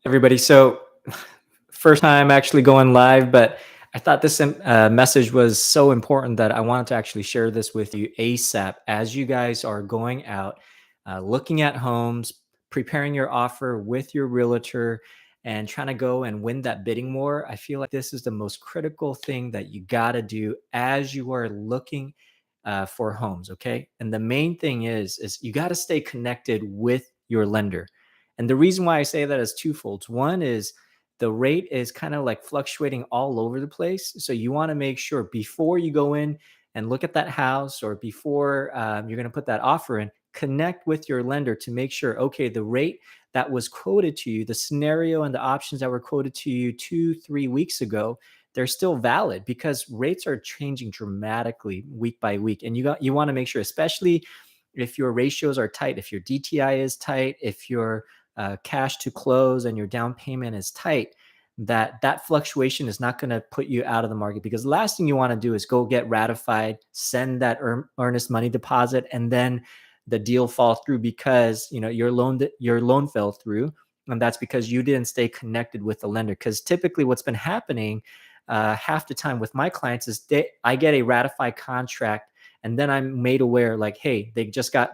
Everybody. So, first time actually going live, but I thought this message was so important that I wanted to actually share this with you ASAP as you guys are going out, looking at homes, preparing your offer with your realtor, and trying to go and win that bidding war. I feel like this is the most critical thing that you got to do as you are looking for homes. Okay, and the main thing is you got to stay connected with your lender. And the reason why I say that is twofold. One is the rate is kind of like fluctuating all over the place. So you want to make sure before you go in and look at that house or before you're going to put that offer in, connect with your lender to make sure, okay, the rate that was quoted to you, the scenario and the options that were quoted to you 2, 3 weeks ago, they're still valid because rates are changing dramatically week by week. And you want to make sure, especially if your ratios are tight, if your DTI is tight, if your cash to close and your down payment is tight, that fluctuation is not going to put you out of the market, because the last thing you want to do is go get ratified, send that earnest money deposit, and then the deal fall through because your loan fell through, and that's because you didn't stay connected with the lender. Because typically what's been happening half the time with my clients is I get a ratified contract, and then I'm made aware, like, hey,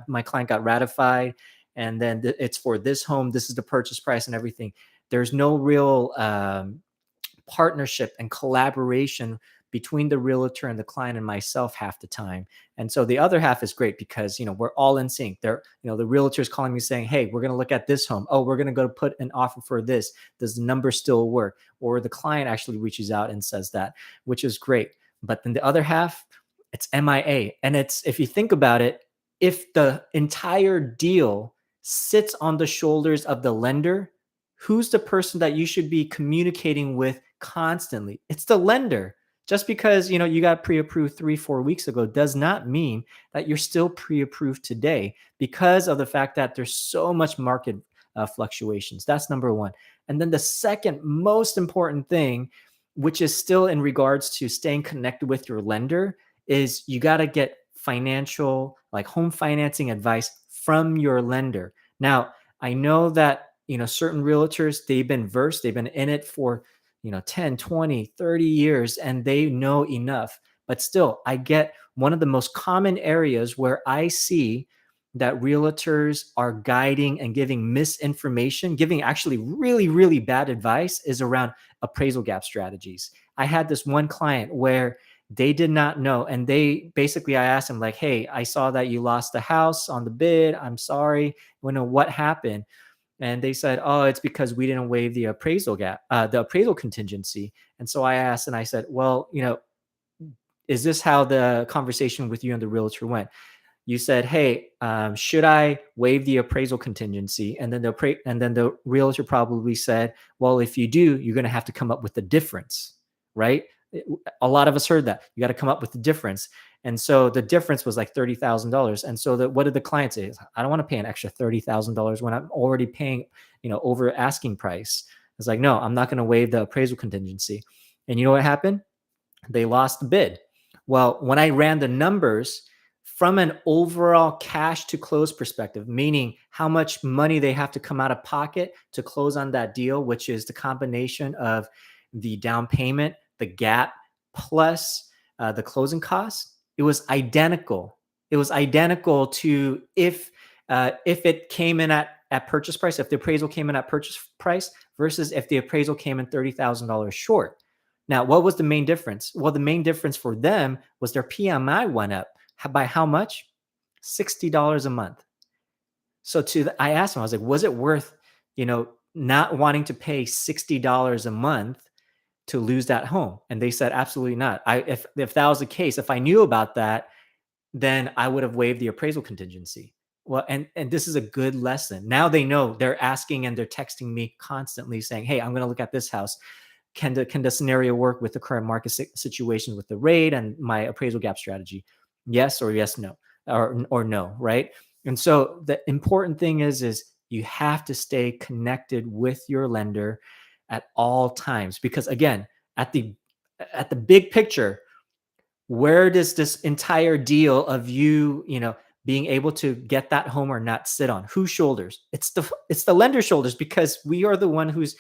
my client got ratified, and then it's for this home, this is the purchase price and everything. There's no real partnership and collaboration between the realtor and the client and myself half the time. And so the other half is great because we're all in sync. The realtor is calling me saying, hey, we're going to look at this home. Oh, we're going to go put an offer for this. Does the number still work? Or the client actually reaches out and says that, which is great. But then the other half, it's MIA. And it's, if you think about it, if the entire deal sits on the shoulders of the lender, who's the person that you should be communicating with constantly? It's the lender. Just because you got pre-approved 3, 4 weeks ago does not mean that you're still pre-approved today, because of the fact that there's so much market fluctuations. That's number one. And then the second most important thing, which is still in regards to staying connected with your lender, is you got to get financial, like home financing advice from your lender. Now, I know that certain realtors, they've been in it for 10, 20, 30 years, and they know enough. But still, I get one of the most common areas where I see that realtors are guiding and giving misinformation, giving actually really, really bad advice, is around appraisal gap strategies. I had this one client where they did not know. And I asked them, like, hey, I saw that you lost the house on the bid. I'm sorry. What happened? And they said, oh, it's because we didn't waive the appraisal contingency. And so I asked, and I said, well, is this how the conversation with you and the realtor went? You said, hey, should I waive the appraisal contingency? And then the realtor probably said, well, if you do, you're going to have to come up with the difference, right? A lot of us heard that. You got to come up with the difference. And so the difference was like $30,000. And so what did the client say? I don't want to pay an extra $30,000 when I'm already paying, over asking price. It's like, no, I'm not going to waive the appraisal contingency. And you know what happened? They lost the bid. Well, when I ran the numbers from an overall cash to close perspective, meaning how much money they have to come out of pocket to close on that deal, which is the combination of the down payment, the gap, plus the closing costs, it was identical. It was identical to if it came in at purchase price, if the appraisal came in at purchase price versus if the appraisal came in $30,000 short. Now, what was the main difference? Well, the main difference for them was their PMI went up by how much? $60 a month. So I asked them, I was like, was it worth, not wanting to pay $60 a month to lose that home? And they said, absolutely not. If that was the case, if I knew about that, then I would have waived the appraisal contingency. Well, and this is a good lesson. Now they know. They're asking and they're texting me constantly saying, hey, I'm going to look at this house. Can the scenario work with the current market situation with the rate and my appraisal gap strategy? Yes, or yes, no, or no, right? And so the important thing is you have to stay connected with your lender at all times, because again, at the big picture, where does this entire deal of you being able to get that home or not sit on. Whose shoulders? It's the lender's shoulders, because we are the one who's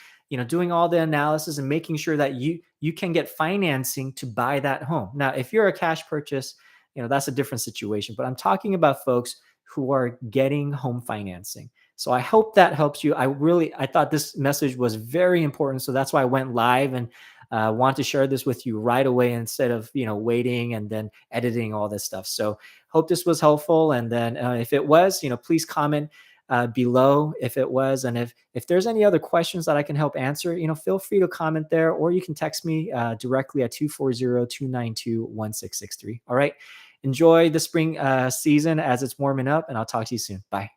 doing all the analysis and making sure that you can get financing to buy that home. Now, if you're a cash purchase, that's a different situation. But I'm talking about folks who are getting home financing. So I hope that helps you. I thought this message was very important, so that's why I went live and want to share this with you right away instead of waiting and then editing all this stuff. So hope this was helpful. And then if it was, please comment below if it was, and if there's any other questions that I can help answer, feel free to comment there, or you can text me directly at 240-292-1663. All right. Enjoy the spring season as it's warming up, and I'll talk to you soon. Bye.